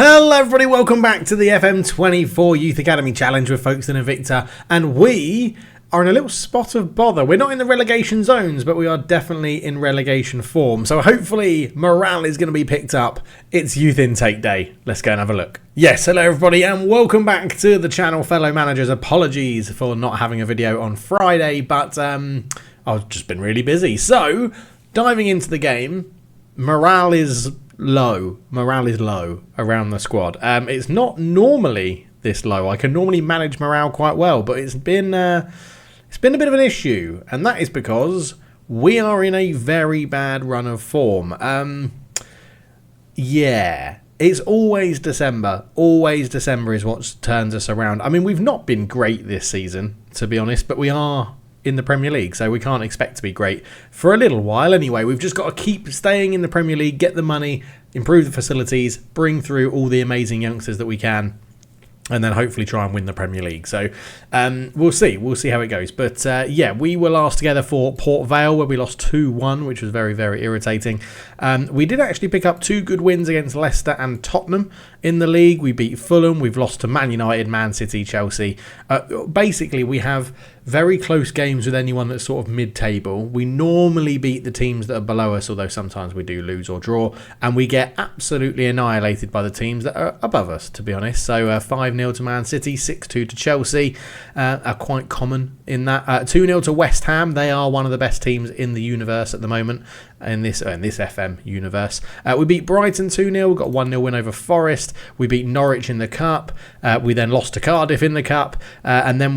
Hello everybody, welcome back to the FM24 Youth Academy Challenge with Folkestone and Victor, and we are in a little spot of bother. We're not in the relegation zones, but we are definitely in relegation form, so hopefully morale is going to be picked up. It's Youth Intake Day. Let's go and have a look. Yes, hello everybody and welcome back to the channel, fellow managers. Apologies for not having a video on Friday, but I've just been really busy. So, diving into the game, morale is low around the squad. It's not normally this low. I can normally manage morale quite well, but it's been a bit of an issue, and that is because we are in a very bad run of form. Yeah, it's always December. Always December is what turns us around. I mean, we've not been great this season, to be honest, but we are in the Premier League, so we can't expect to be great for a little while anyway. We've just got to keep staying in the Premier League, get the money, improve the facilities, bring through all the amazing youngsters that we can, and then hopefully try and win the Premier League. So we'll see how it goes. But yeah, we were last together for Port Vale, where we lost 2-1, which was very, very irritating. We did actually pick up 2 good wins against Leicester and Tottenham in the league. We beat Fulham, we've lost to Man United, Man City, Chelsea. Basically, we have very close games with anyone that's sort of mid-table. We normally beat the teams that are below us, although sometimes we do lose or draw, and we get absolutely annihilated by the teams that are above us, to be honest. So 5-0 to Man City, 6-2 to Chelsea are quite common in that. 2-0 to West Ham. They are one of the best teams in the universe at the moment, in this FM universe. We beat Brighton 2-0, we got a 1-0 win over Forest. We beat Norwich in the Cup. We then lost to Cardiff in the Cup, and then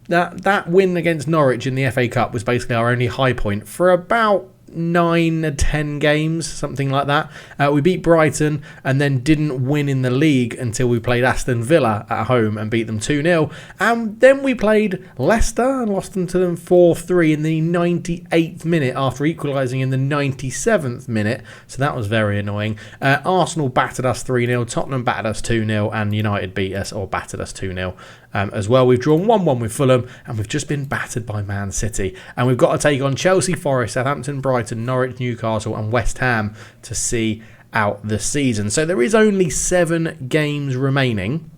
that win against Norwich in the FA Cup was basically our only high point for about 9 or 10 games, something like that. We beat Brighton and then didn't win in the league until we played Aston Villa at home and beat them 2-0. And then we played Leicester and lost them to them 4-3 in the 98th minute after equalising in the 97th minute. So that was very annoying. Arsenal battered us 3-0, Tottenham battered us 2-0, and United beat us or battered us 2-0. As well. We've drawn 1-1 with Fulham, and we've just been battered by Man City. And we've got to take on Chelsea, Forest, Southampton, Brighton, Norwich, Newcastle and West Ham to see out the season. So there is only 7 games remaining.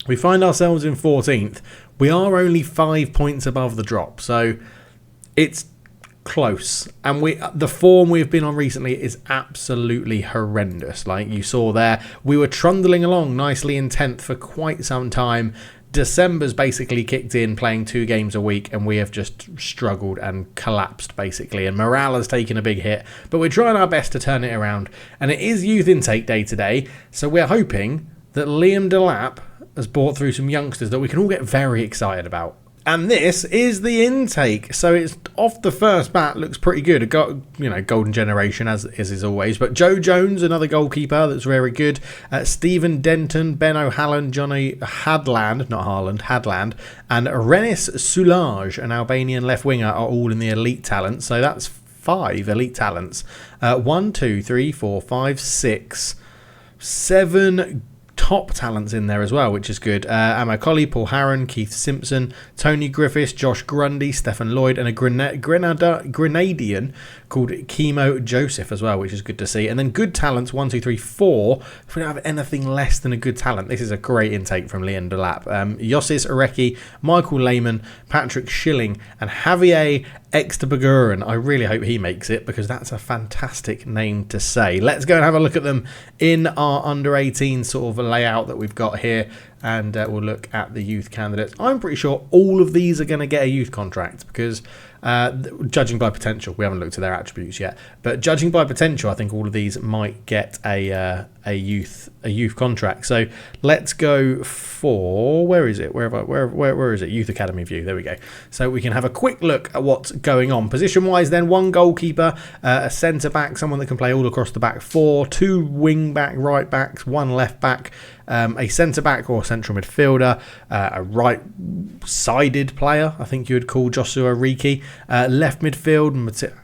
We find ourselves in 14th. We are only 5 points above the drop, so it's close. And the form we've been on recently is absolutely horrendous. Like you saw there, we were trundling along nicely in 10th for quite some time. December's basically kicked in, playing 2 games a week, and we have just struggled and collapsed basically, and morale has taken a big hit, but we're trying our best to turn it around. And it is Youth Intake Day today, so we're hoping that Liam Delap has brought through some youngsters that we can all get very excited about. And this is the intake. So it's off the first bat, looks pretty good. Golden generation as is always. But Joe Jones, another goalkeeper that's very good. Stephen Denton, Ben O'Halloran, Johnny Hadland, not Haaland, Hadland, and Renis Soulage, an Albanian left winger, are all in the elite talent. So that's 5 elite talents. 1, 2, 3, 4, 5, 6, 7 top talents in there as well, which is good. Amar Colley, Paul Harron, Keith Simpson, Tony Griffiths, Josh Grundy, Stefan Lloyd, and a Grenadian called Chemo Joseph as well, which is good to see. And then good talents, 1, 2, 3, 4. If we don't have anything less than a good talent, this is a great intake from Liam Delap. Yosis Areki, Michael Lehman, Patrick Schilling, and Javier Exterbaguren. I really hope he makes it, because that's a fantastic name to say. Let's go and have a look at them in our under 18 sort of layout that we've got here, and we'll look at the youth candidates. I'm pretty sure all of these are going to get a youth contract, because judging by potential, we haven't looked at their attributes yet, but judging by potential, I think all of these might get a youth contract. So let's go for, where is it? Where is it? Youth Academy view. There we go. So we can have a quick look at what's going on. Position wise, then 1 goalkeeper, a centre back, someone that can play all across the back 4, 2 wing back, right backs, 1 left back, a centre back or central midfielder, a right sided player, I think you would call Joshua Riki, left midfield,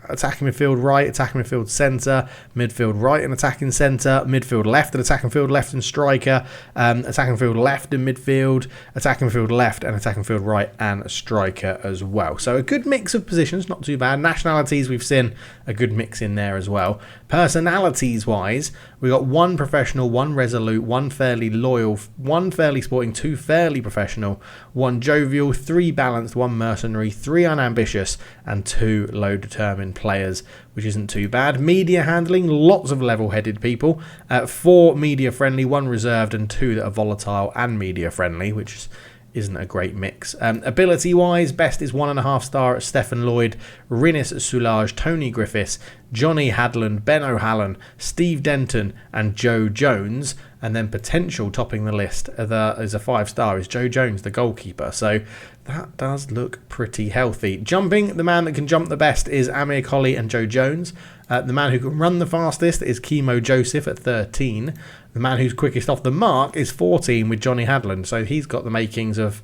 attacking midfield right, attacking midfield centre, midfield right and attacking centre, midfield left and attacking midfield left and striker, attacking midfield left and midfield, attacking midfield left and attacking midfield right and striker as well. So a good mix of positions, not too bad. Nationalities, we've seen a good mix in there as well. Personalities wise, we got 1 professional, 1 resolute, 1 fairly loyal, 1 fairly sporting, 2 fairly professional, 1 jovial, 3 balanced, 1 mercenary, 3 unambitious and 2 low determined players, which isn't too bad. Media handling, lots of level-headed people, 4 media friendly, 1 reserved and 2 that are volatile and media friendly, which isn't a great mix. Ability wise, best is 1.5 star at Stephen Lloyd, Rinus Soulage, Tony Griffiths, Johnny Hadland, Ben O'Halloran, Steve Denton and Joe Jones. And then potential topping the list is a 5 star is Joe Jones, the goalkeeper. So that does look pretty healthy. Jumping, the man that can jump the best is Amir Colley and Joe Jones. The man who can run the fastest is Chemo Joseph at 13. The man who's quickest off the mark is 14 with Johnny Hadland. So he's got the makings of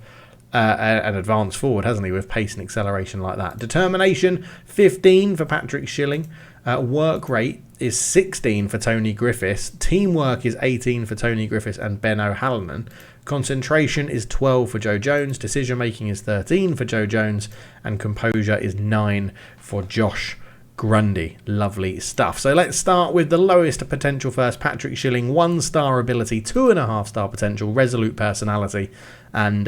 an advanced forward, hasn't he, with pace and acceleration like that. Determination, 15 for Patrick Schilling. Work rate is 16 for Tony Griffiths. Teamwork is 18 for Tony Griffiths and Ben O'Halloran. Concentration is 12 for Joe Jones. Decision making is 13 for Joe Jones. And composure is 9 for Josh Grundy. Lovely stuff. So let's start with the lowest potential first. Patrick Schilling, 1 star ability, 2.5 star potential, resolute personality, and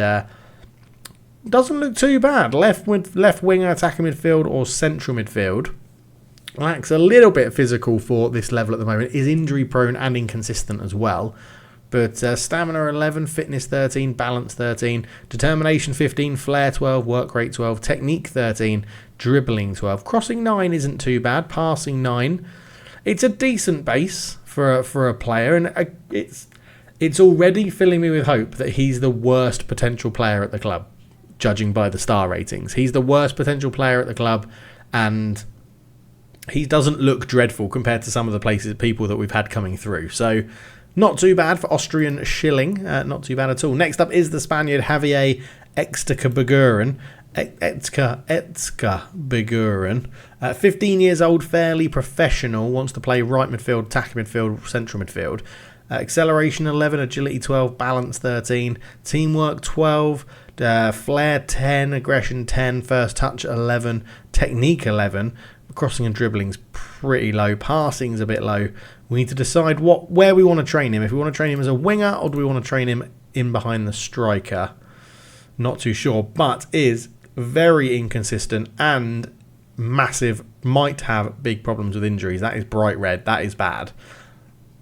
doesn't look too bad. Left winger, attacking midfield or central midfield. Lacks a little bit physical for this level at the moment. Is injury prone and inconsistent as well. But stamina 11, fitness 13, balance 13, determination 15, flair 12, work rate 12, technique 13, dribbling 12. Crossing 9 isn't too bad. Passing 9. It's a decent base for a player, and it's already filling me with hope that he's the worst potential player at the club, judging by the star ratings. He's the worst potential player at the club, and he doesn't look dreadful compared to some of the people that we've had coming through. So not too bad for Austrian Schilling. Not too bad at all. Next up is the Spaniard Javier Etzka Beguren. 15 years old, fairly professional, wants to play right midfield, attacking midfield, central midfield. Acceleration 11, agility 12, balance 13, teamwork 12, flair 10, aggression 10, first touch 11, technique 11. Crossing and dribbling's pretty low. Passing's a bit low. We need to decide where we want to train him. If we want to train him as a winger, or do we want to train him in behind the striker? Not too sure, but is very inconsistent and massive. Might have big problems with injuries. That is bright red. That is bad.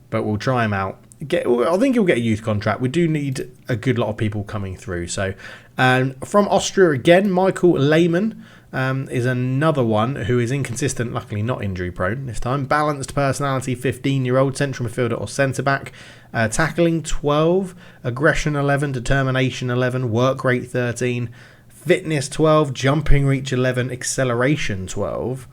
But we'll try him out. I think he'll get a youth contract. We do need a good lot of people coming through. So, from Austria again, Michael Lehmann. Is another one who is inconsistent, luckily not injury prone this time. Balanced personality, 15-year-old, central midfielder or centre-back. Tackling 12, aggression 11, determination 11, work rate 13, fitness 12, jumping reach 11, acceleration 12,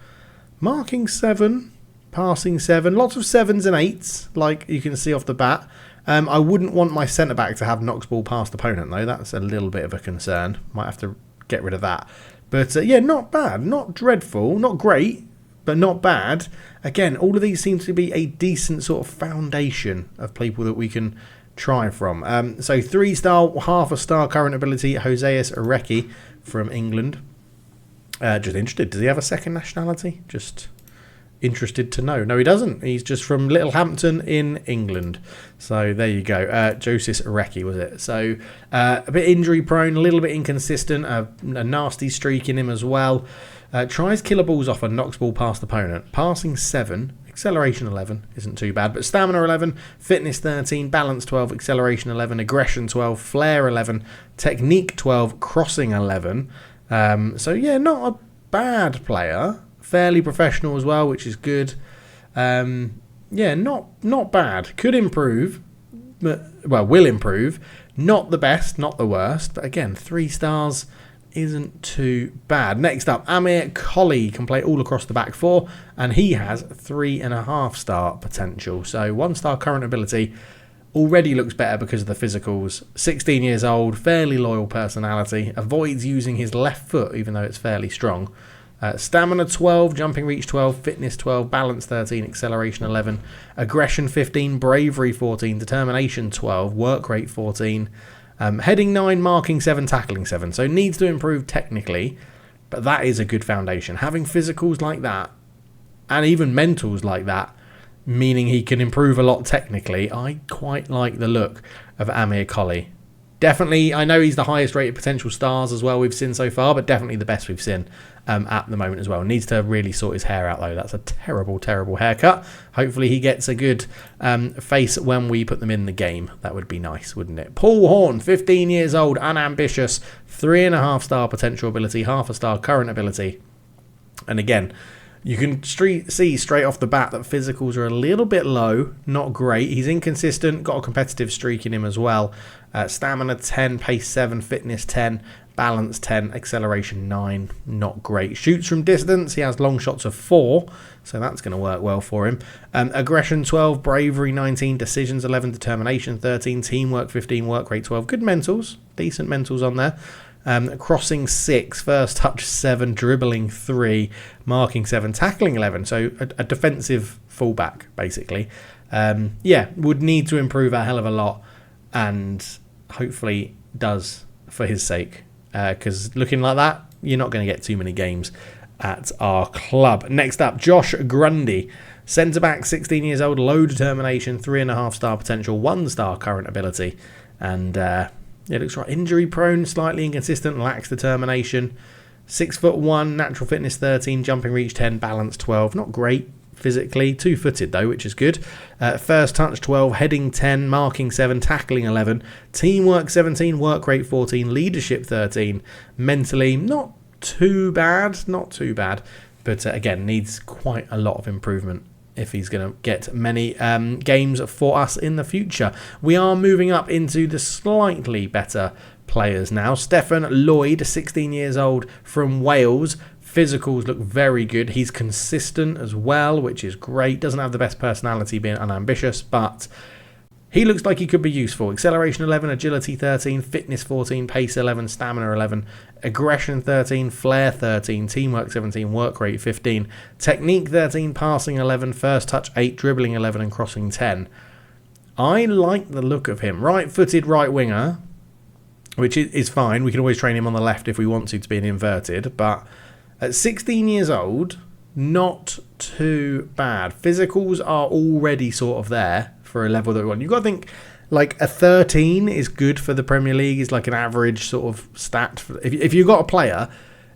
marking 7, passing 7, lots of 7s and 8s, like you can see off the bat. I wouldn't want my centre-back to have knocks ball past opponent, though. That's a little bit of a concern. Might have to get rid of that. But yeah, not bad, not dreadful, not great, but not bad. Again, all of these seem to be a decent sort of foundation of people that we can try from. So 3-star, half a star current ability, Joseus Areki from England. Just interested, does he have a second nationality? Just interested to know. No, he doesn't. He's just from Littlehampton in England. So there you go. Joseus Areki was it. So a bit injury prone, a little bit inconsistent, a nasty streak in him as well. Tries killer balls off and knocks ball past opponent. Passing 7, acceleration 11 isn't too bad, but stamina 11, fitness 13, balance 12, acceleration 11, aggression 12, flair 11, technique 12, crossing 11. So yeah, not a bad player. Fairly professional as well, which is good. Yeah, not bad. Could improve. Well, will improve. Not the best, not the worst. But again, 3 stars isn't too bad. Next up, Amir Colley can play all across the back 4, and he has 3.5 star potential. So 1 star current ability. Already looks better because of the physicals. 16 years old, fairly loyal personality. Avoids using his left foot, even though it's fairly strong. Stamina 12, jumping reach 12, fitness 12, balance 13, acceleration 11, aggression 15, bravery 14, determination 12, work rate 14, heading 9, marking 7, tackling 7. So needs to improve technically, but that is a good foundation. Having physicals like that, and even mentals like that, meaning he can improve a lot technically. I quite like the look of Amir Colley. Definitely, I know he's the highest rated potential stars as well we've seen so far, but definitely the best we've seen at the moment as well. Needs to really sort his hair out though. That's a terrible, terrible haircut. Hopefully he gets a good face when we put them in the game. That would be nice, wouldn't it? Paul Horn, 15 years old, unambitious, 3.5 star potential ability, 0.5 star current ability. And again, you can see straight off the bat that physicals are a little bit low, not great. He's inconsistent, got a competitive streak in him as well. Stamina 10, pace 7, fitness 10, balance 10, acceleration 9, not great. Shoots from distance, he has long shots of 4, so that's going to work well for him. Aggression 12, bravery 19, decisions 11, determination 13, teamwork 15, work rate 12. Good mentals, decent mentals on there. Crossing 6, first touch 7, dribbling 3, marking 7, tackling 11. So a defensive fullback, basically. Would need to improve a hell of a lot, and hopefully does for his sake. Because looking like that, you're not going to get too many games at our club. Next up, Josh Grundy. Centre-back, 16 years old, low determination, 3.5 star potential, 1 star current ability. And it looks right. Injury prone, slightly inconsistent, lacks determination. 6'1", natural fitness 13, jumping reach 10, balance 12. Not great physically. 2-footed though, which is good. First touch 12, heading 10, marking 7, tackling 11, teamwork 17, work rate 14, leadership 13. Mentally, not too bad. But again, needs quite a lot of improvement if he's going to get many games for us in the future. We are moving up into the slightly better players now. Stefan Lloyd, 16 years old, from Wales. Physicals look very good. He's consistent as well, which is great. Doesn't have the best personality, being unambitious, but he looks like he could be useful. Acceleration 11, agility 13, fitness 14, pace 11, stamina 11, aggression 13, flair 13, teamwork 17, work rate 15, technique 13, passing 11, first touch 8, dribbling 11, and crossing 10. I like the look of him. Right-footed right winger, which is fine. We can always train him on the left if we want to be an inverted, but at 16 years old, not too bad. Physicals are already sort of there for a level that we want. You've got to think, like, a 13 is good for the Premier League, is like an average sort of stat. If you've got a player,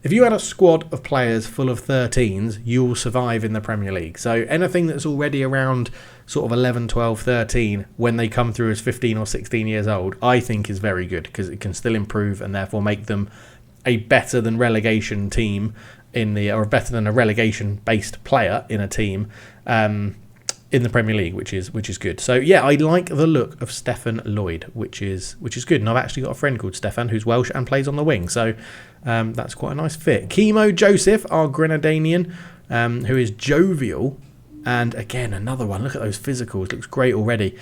if you had a squad of players full of 13s, you'll survive in the Premier League. So anything that's already around sort of 11, 12, 13, when they come through as 15 or 16 years old, I think is very good, because it can still improve and therefore make them a better than relegation team or better than a relegation-based player in a team in the Premier League, which is good. So yeah, I like the look of Stefan Lloyd, which is good. And I've actually got a friend called Stefan who's Welsh and plays on the wing, so that's quite a nice fit. Chemo Joseph, our Grenadinian, who is jovial. And again, another one. Look at those physicals. Looks great already.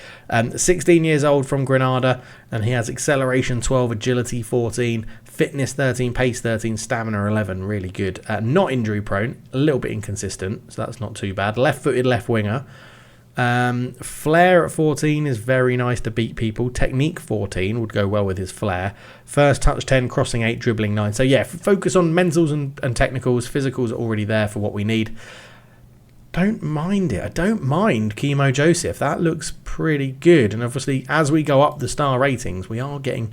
16 years old, from Granada, and he has acceleration 12, agility 14, fitness 13, pace 13, stamina 11. Really good. Not injury prone. A little bit inconsistent, so that's not too bad. Left-footed left winger. Flair at 14 is very nice to beat people. Technique 14 would go well with his flair. First touch 10, crossing 8, dribbling 9. So yeah, focus on mentals and technicals. Physicals are already there for what we need. Don't mind it. I don't mind Chemo Joseph. That looks pretty good. And obviously, as we go up the star ratings, we are getting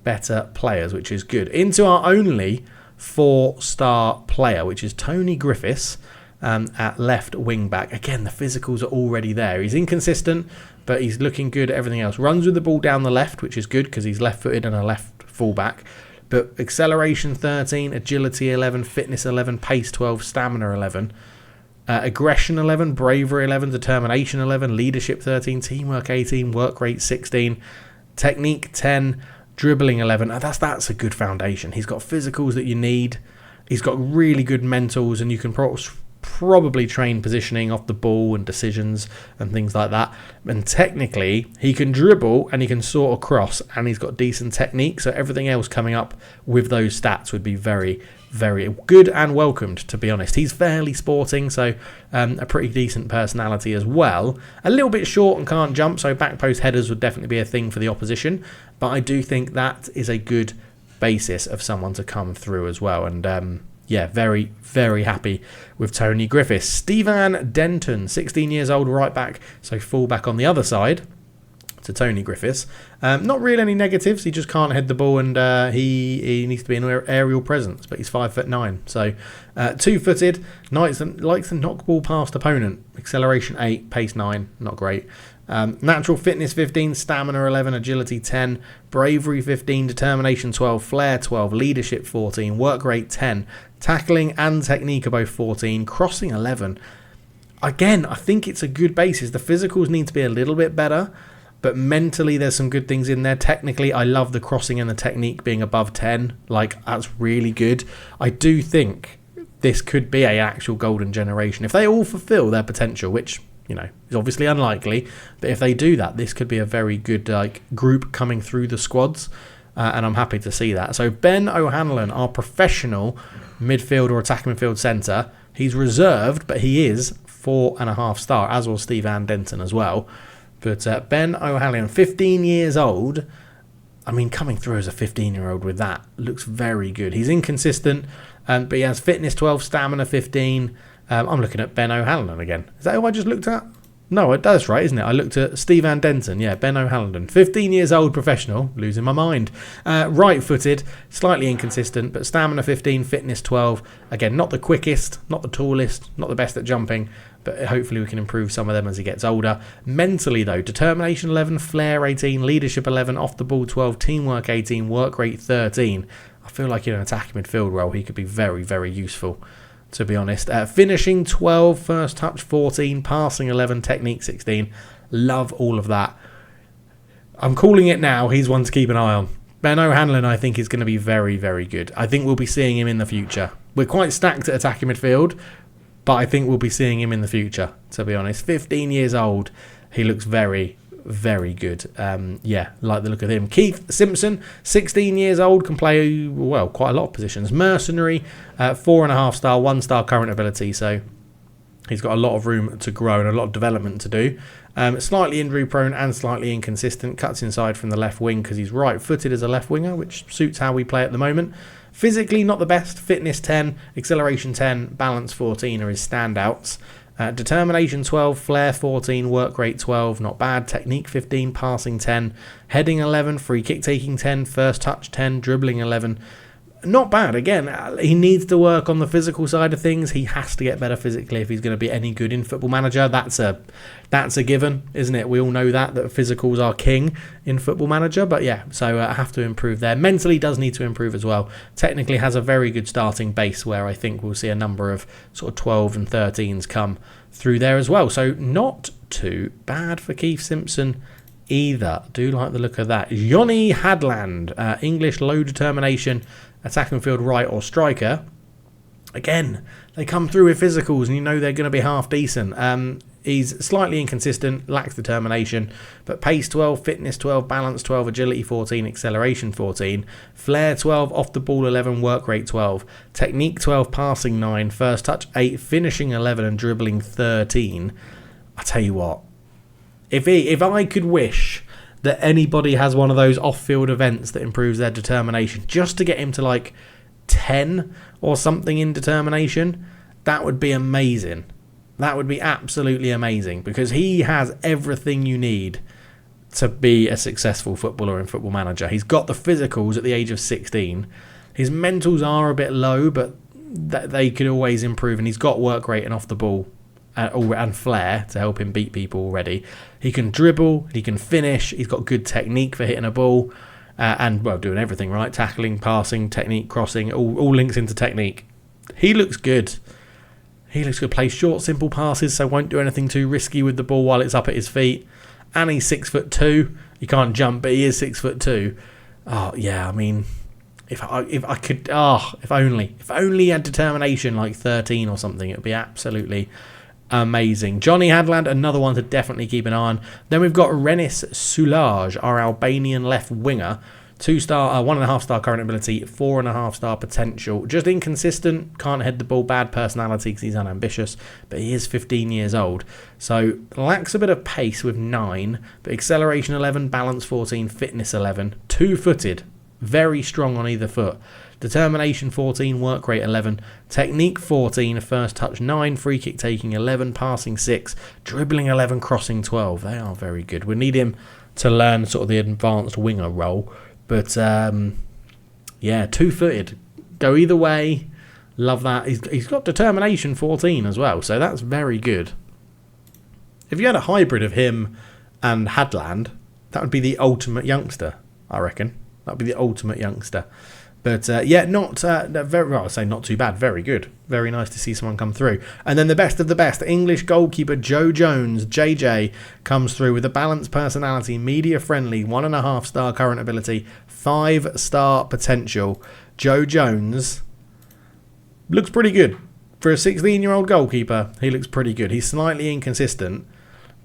better players, which is good. Into our only 4-star player, which is Tony Griffiths at left wing back. Again, the physicals are already there. He's inconsistent, but he's looking good at everything else. Runs with the ball down the left, which is good because he's left-footed and a left fullback. But acceleration 13, agility 11, fitness 11, pace 12, stamina 11. Aggression 11, bravery 11, determination 11, leadership 13, teamwork 18, work rate 16, technique 10, dribbling 11. That's a good foundation. He's got physicals that you need. He's got really good mentals, and you can probably train positioning off the ball and decisions and things like that. And technically, he can dribble and he can sort of cross, and he's got decent technique. So everything else coming up with those stats would be very, very good and welcomed, to be honest. He's fairly sporting, so a pretty decent personality as well. A little bit short and can't jump, so back post headers would definitely be a thing for the opposition. But I do think that is a good basis of someone to come through as well. And yeah, very, very happy with Tony Griffiths. Stevan Denton, 16 years old, right back, so full back on the other side to Tony Griffiths. Not really any negatives. He just can't head the ball, and he needs to be an aerial presence, but he's 5'9". So 2-footed, likes to knock ball past opponent. Acceleration 8, pace 9, not great. Natural fitness 15, stamina 11, agility 10, bravery 15, determination 12, flair 12, leadership 14, work rate 10, tackling and technique are both 14, crossing 11. Again, I think it's a good basis. The physicals need to be a little bit better, but mentally there's some good things in there. Technically, I love the crossing and the technique being above 10. Like, that's really good. I do think this could be an actual golden generation. If they all fulfill their potential, which, you know, is obviously unlikely, but if they do that, this could be a very good group coming through the squads, and I'm happy to see that. So Ben O'Hanlon, our professional midfield or attacking midfield centre, he's reserved, but he is 4.5 star, as was Stevan Denton as well. But Ben O'Hanlon, 15 years old. I mean, coming through as a 15-year-old with that looks very good. He's inconsistent, but he has fitness 12, stamina 15. I'm looking at Ben O'Hanlon again. Is that who I just looked at? No, that's right, isn't it? I looked at Stevan Denton. Yeah, Ben O'Hanlon. 15 years old, professional. Losing my mind. Right-footed, slightly inconsistent, but stamina 15, fitness 12. Again, not the quickest, not the tallest, not the best at jumping, but hopefully we can improve some of them as he gets older. Mentally, though, determination 11, flair 18, leadership 11, off the ball 12, teamwork 18, work rate 13. I feel like in an attacking midfield role, he could be very, very useful, to be honest. Finishing 12, first touch 14, passing 11, technique 16. Love all of that. I'm calling it now. He's one to keep an eye on. Ben O'Hanlon, I think, is going to be very, very good. I think we'll be seeing him in the future. We're quite stacked at attacking midfield, but I think we'll be seeing him in the future, to be honest. 15 years old. He looks very, very good. Yeah, like the look of him. Keith Simpson, 16 years old, can play, well, quite a lot of positions. Mercenary, 4.5 star, 1 star current ability, so he's got a lot of room to grow and a lot of development to do. Slightly injury prone and slightly inconsistent. Cuts inside from the left wing because he's right footed as a left winger, which suits how we play at the moment. Physically not the best. Fitness 10, acceleration 10, balance 14 are his standouts. Determination 12, flair 14, work rate 12, not bad. Technique 15, passing 10, heading 11, free kick taking 10, first touch 10, dribbling 11. Not bad. Again, he needs to work on the physical side of things. He has to get better physically if he's going to be any good in Football Manager. That's a given, isn't it? We all know that physicals are king in Football Manager. But yeah, so I have to improve there. Mentally does need to improve as well. Technically has a very good starting base where I think we'll see a number of sort of 12 and 13s come through there as well. So not too bad for Keith Simpson either. Do like the look of that. Johnny Hadland, English, low determination, attacking field right or striker. Again, they come through with physicals and you know they're going to be half decent. He's slightly inconsistent, lacks determination, but pace 12, fitness 12, balance 12, agility 14, acceleration 14, flair 12, off the ball 11, work rate 12, technique 12, passing 9, first touch 8, finishing 11 and dribbling 13. I tell you what, if I could wish that anybody has one of those off-field events that improves their determination, just to get him to like 10 or something in determination, that would be amazing. That would be absolutely amazing, because he has everything you need to be a successful footballer in Football Manager. He's got the physicals at the age of 16. His mentals are a bit low, but they could always improve, and he's got work rate and off the ball and flair to help him beat people already. He can dribble, he can finish, he's got good technique for hitting a ball, and, well, doing everything, right? Tackling, passing, technique, crossing, all links into technique. He looks good. He looks good. Plays short, simple passes, so won't do anything too risky with the ball while it's up at his feet. And he's 6'2". He can't jump, but he is 6'2". Oh, yeah, I mean, If I could, if only he had determination like 13 or something, it would be absolutely amazing. Johnny Hadland, another one to definitely keep an eye on. Then we've got Renis Sulaj, our Albanian left winger. 2-star, 1.5-star current ability, 4.5-star potential. Just inconsistent, can't head the ball, bad personality because he's unambitious, but he is 15 years old. So lacks a bit of pace with 9, but acceleration 11, balance 14, fitness 11, 2-footed, very strong on either foot. Determination 14, work rate 11, technique 14, first touch 9, free kick taking 11, passing 6, dribbling 11, crossing 12. They are very good. We need him to learn sort of the advanced winger role. But, yeah, 2-footed. Go either way. Love that. He's got determination 14 as well, so that's very good. If you had a hybrid of him and Hadland, that would be the ultimate youngster, I reckon. That would be the ultimate youngster. But, yeah, not very well, I'd say not too bad. Very good. Very nice to see someone come through. And then the best of the best, English goalkeeper Joe Jones, JJ, comes through with a balanced personality, media-friendly, 1.5-star current ability, 5-star potential. Joe Jones looks pretty good. For a 16-year-old goalkeeper, he looks pretty good. He's slightly inconsistent,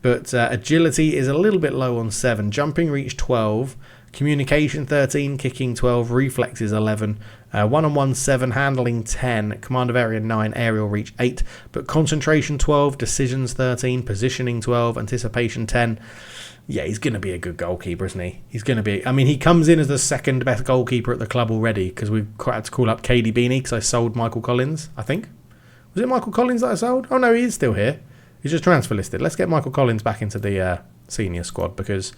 but agility is a little bit low on 7. Jumping reach 12. Communication 13, kicking 12, reflexes 11, one-on-one 7, handling 10, command of area 9, aerial reach 8, but concentration 12, decisions 13, positioning 12, anticipation 10. Yeah, he's going to be a good goalkeeper, isn't he? He's going to be. I mean, he comes in as the second best goalkeeper at the club already because we've had to call up KD Beanie because I sold Michael Collins, I think. Was it Michael Collins that I sold? Oh, no, he is still here. He's just transfer listed. Let's get Michael Collins back into the senior squad because...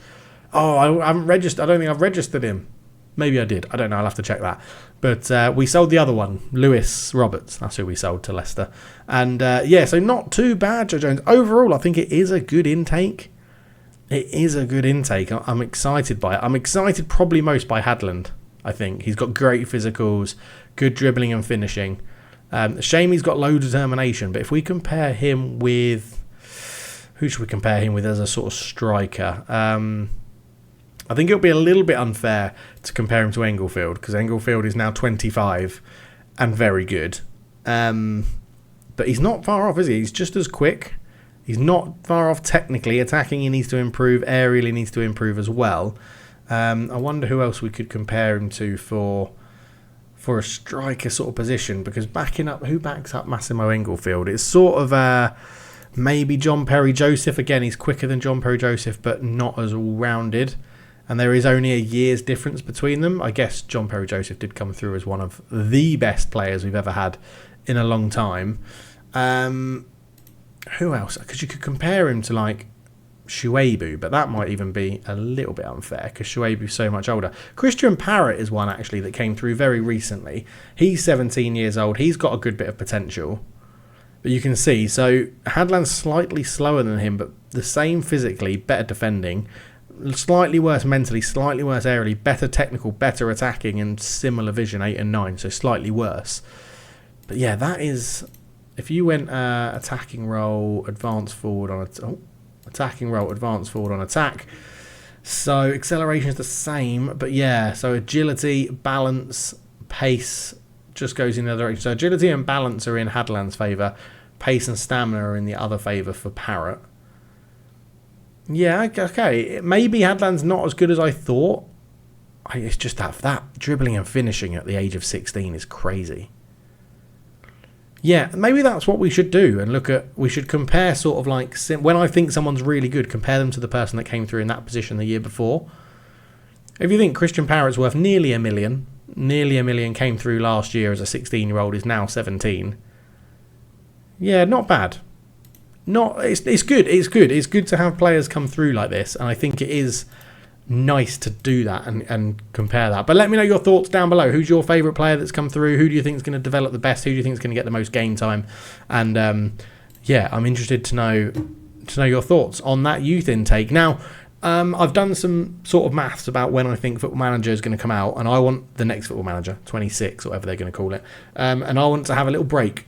Oh, I haven't registered. I don't think I've registered him. Maybe I did. I don't know. I'll have to check that. But we sold the other one, Lewis Roberts. That's who we sold to Leicester. And yeah, so not too bad, Joe Jones. Overall, I think it is a good intake. It is a good intake. I'm excited by it. I'm excited probably most by Hadland, I think. He's got great physicals, good dribbling and finishing. Shame he's got low determination. But if we compare him with... Who should we compare him with as a sort of striker? I think it'll be a little bit unfair to compare him to Englefield because Englefield is now 25 and very good. But he's not far off, is he? He's just as quick. He's not far off technically. Attacking, he needs to improve. Aerially, he needs to improve as well. I wonder who else we could compare him to for a striker sort of position because who backs up Massimo Englefield? It's sort of maybe John Perry Joseph. Again, he's quicker than John Perry Joseph, but not as all-rounded. And there is only a year's difference between them. I guess John Perry Joseph did come through as one of the best players we've ever had in a long time. Who else? Because you could compare him to like Shuaibu, but that might even be a little bit unfair because Shuaibu's so much older. Christian Parrott is one actually that came through very recently. He's 17 years old. He's got a good bit of potential. But you can see, so Hadland's slightly slower than him, but the same physically, better defending. Slightly worse mentally, slightly worse aerially, better technical, better attacking, and similar vision, 8 and 9, so slightly worse. But yeah, that is... If you went attacking role, advance forward on... attacking role, advance forward on attack. So acceleration is the same, but yeah, so agility, balance, pace just goes in the other direction. So agility and balance are in Hadland's favour. Pace and stamina are in the other favour for Parrott. Yeah, okay. Maybe Hadland's not as good as I thought. It's just that dribbling and finishing at the age of 16 is crazy. Yeah, maybe that's what we should do and we should compare sort of like, when I think someone's really good, compare them to the person that came through in that position the year before. If you think Christian Parrott's worth nearly $1 million, came through last year as a 16-year-old, is now 17. Yeah, not bad. It's good. It's good to have players come through like this, and I think it is nice to do that and compare that. But let me know your thoughts down below. Who's your favourite player that's come through? Who do you think is going to develop the best? Who do you think is going to get the most game time? And yeah, I'm interested to know your thoughts on that youth intake. Now, I've done some sort of maths about when I think Football Manager is going to come out, and I want the next Football Manager, 26 or whatever they're going to call it, and I want to have a little break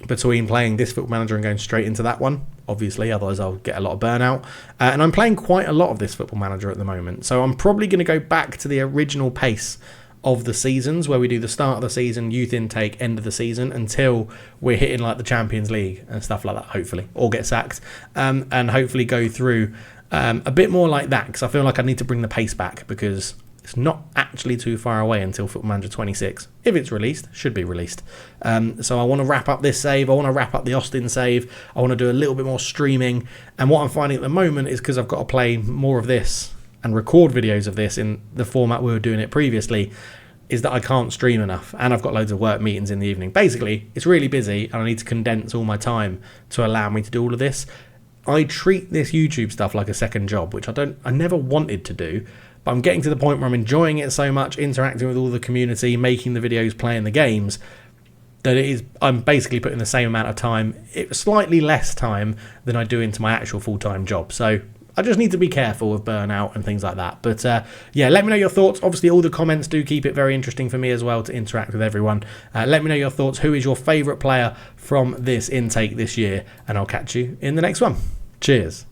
between playing this Football Manager and going straight into that one, obviously, otherwise I'll get a lot of burnout. And I'm playing quite a lot of this Football Manager at the moment, so I'm probably going to go back to the original pace of the seasons, where we do the start of the season, youth intake, end of the season, until we're hitting like the Champions League and stuff like that, hopefully, or get sacked, and hopefully go through a bit more like that, because I feel like I need to bring the pace back, because it's not actually too far away until Football Manager 26. If it's released, should be released. So I want to wrap up this save. I want to wrap up the Austin save. I want to do a little bit more streaming. And what I'm finding at the moment is, because I've got to play more of this and record videos of this in the format we were doing it previously, is that I can't stream enough. And I've got loads of work meetings in the evening. Basically, it's really busy and I need to condense all my time to allow me to do all of this. I treat this YouTube stuff like a second job, which I never wanted to do. But I'm getting to the point where I'm enjoying it so much, interacting with all the community, making the videos, playing the games, that I'm basically putting the same amount of time, slightly less time than I do into my actual full-time job. So I just need to be careful of burnout and things like that. But yeah, let me know your thoughts. Obviously, all the comments do keep it very interesting for me as well to interact with everyone. Let me know your thoughts. Who is your favourite player from this intake this year? And I'll catch you in the next one. Cheers.